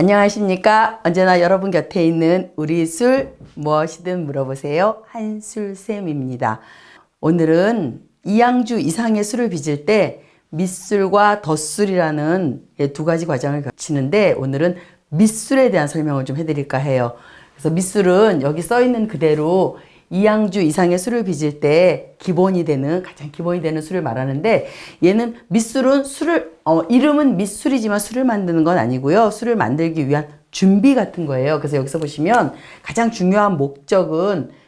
안녕하십니까? 언제나 여러분 곁에 있는 우리 술 무엇이든 물어보세요. 한술쌤입니다. 오늘은 이양주 이상의 술을 빚을 때 밑술과 덧술이라는 두 가지 과정을 거치는데 오늘은 밑술에 대한 설명을 좀 해드릴까 해요. 그래서 밑술은 여기 써 있는 그대로 이양주 이상의 술을 빚을 때 가장 기본이 되는 술을 말하는데, 얘는 밑술은 이름은 밑술이지만 술을 만드는 건 아니고요. 술을 만들기 위한 준비 같은 거예요. 그래서 여기서 보시면 가장 중요한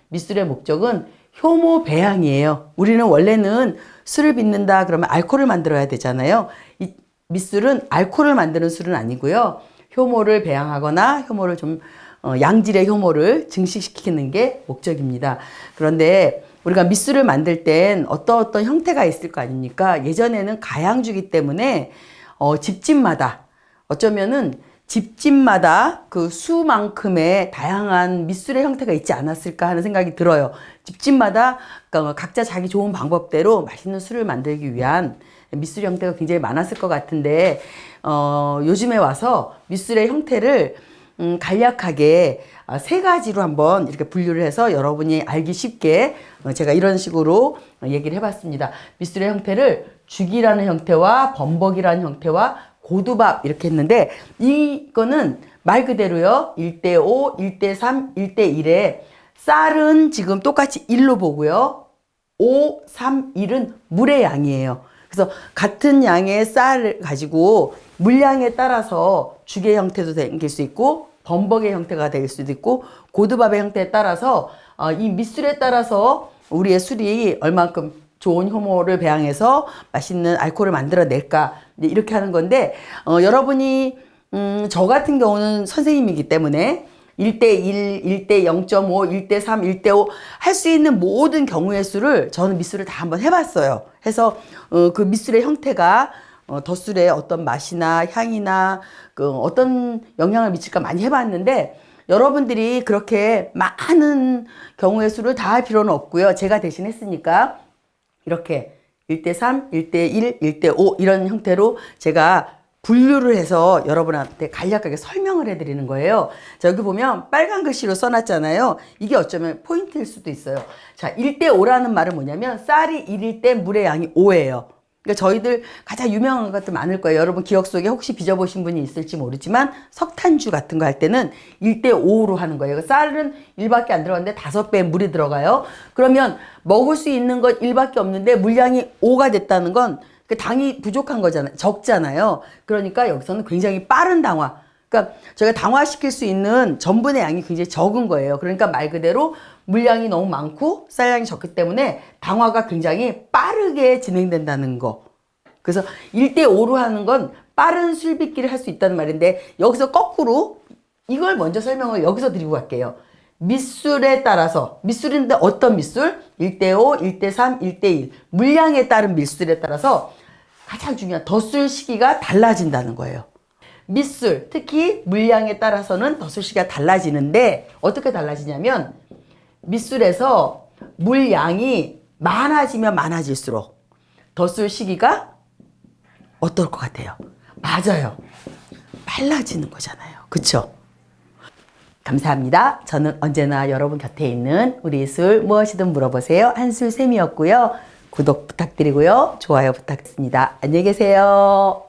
밑술의 목적은 효모 배양이에요. 우리는 원래는 술을 빚는다 그러면 알코올을 만들어야 되잖아요. 이 밑술은 알코올을 만드는 술은 아니고요. 효모를 배양하거나 효모를 좀 양질의 효모를 증식시키는 게 목적입니다. 그런데 우리가 밑술을 만들 땐 어떤 형태가 있을 거 아닙니까? 예전에는 가양주기 때문에 집집마다 어쩌면은 집집마다 그 수만큼의 다양한 밑술의 형태가 있지 않았을까 하는 생각이 들어요. 집집마다 각자 자기 좋은 방법대로 맛있는 술을 만들기 위한 밑술 형태가 굉장히 많았을 것 같은데, 요즘에 와서 밑술의 형태를 간략하게 세 가지로 한번 이렇게 분류를 해서 여러분이 알기 쉽게 제가 이런 식으로 얘기를 해봤습니다. 밑술의 형태를 죽이라는 형태와 범벅이라는 형태와 고두밥 이렇게 했는데, 이거는 말 그대로요. 1대5, 1대3, 1대1에 쌀은 지금 똑같이 1로 보고요. 5, 3, 1은 물의 양이에요. 그래서 같은 양의 쌀을 가지고 물량에 따라서 죽의 형태도 생길 수 있고 범벅의 형태가 될 수도 있고 고두밥의 형태에 따라서 이 밑술에 따라서 우리의 술이 얼만큼 좋은 효모를 배양해서 맛있는 알코올을 만들어낼까, 이렇게 하는 건데, 여러분이 저 같은 경우는 선생님이기 때문에 1대1, 1대0.5, 1대3, 1대5 할 수 있는 모든 경우의 수를 저는 밑술을 다 한번 해봤어요. 해서 그 밑술의 형태가 덧술에 어떤 맛이나 향이나 어떤 영향을 미칠까 많이 해봤는데, 여러분들이 그렇게 많은 경우의 수를 다 할 필요는 없고요. 제가 대신 했으니까 이렇게 1대3, 1대1, 1대5 이런 형태로 제가 분류를 해서 여러분한테 간략하게 설명을 해드리는 거예요. 자, 여기 보면 빨간 글씨로 써놨잖아요. 이게 어쩌면 포인트일 수도 있어요. 자, 1대5라는 말은 뭐냐면 쌀이 1일 때 물의 양이 5예요. 그러니까 저희들 가장 유명한 것도 많을 거예요. 여러분 기억 속에 혹시 빚어보신 분이 있을지 모르지만 석탄주 같은 거 할 때는 1대5로 하는 거예요. 쌀은 1밖에 안 들어가는데 5배의 물이 들어가요. 그러면 먹을 수 있는 것 1밖에 없는데 물량이 5가 됐다는 건 그 당이 부족한 거잖아요. 적잖아요. 그러니까 여기서는 굉장히 빠른 당화. 그러니까 저희가 당화시킬 수 있는 전분의 양이 굉장히 적은 거예요. 그러니까 말 그대로 물량이 너무 많고 쌀량이 적기 때문에 당화가 굉장히 빠르게 진행된다는 거. 그래서 1대5로 하는 건 빠른 술 빚기를 할 수 있다는 말인데, 여기서 거꾸로 이걸 먼저 설명을 여기서 드리고 갈게요. 밑술에 따라서, 밑술인데 어떤 밑술? 1대5, 1대3, 1대1 물량에 따른 밑술에 따라서 가장 중요한 덧술 시기가 달라진다는 거예요. 밑술, 특히 물량에 따라서는 덧술 시기가 달라지는데, 어떻게 달라지냐면 밑술에서 물량이 많아지면 많아질수록 덧술 시기가 어떨 것 같아요? 맞아요. 빨라지는 거잖아요. 그쵸? 감사합니다. 저는 언제나 여러분 곁에 있는 우리 술 무엇이든 물어보세요. 한술쌤이었고요. 구독 부탁드리고요. 좋아요 부탁드립니다. 안녕히 계세요.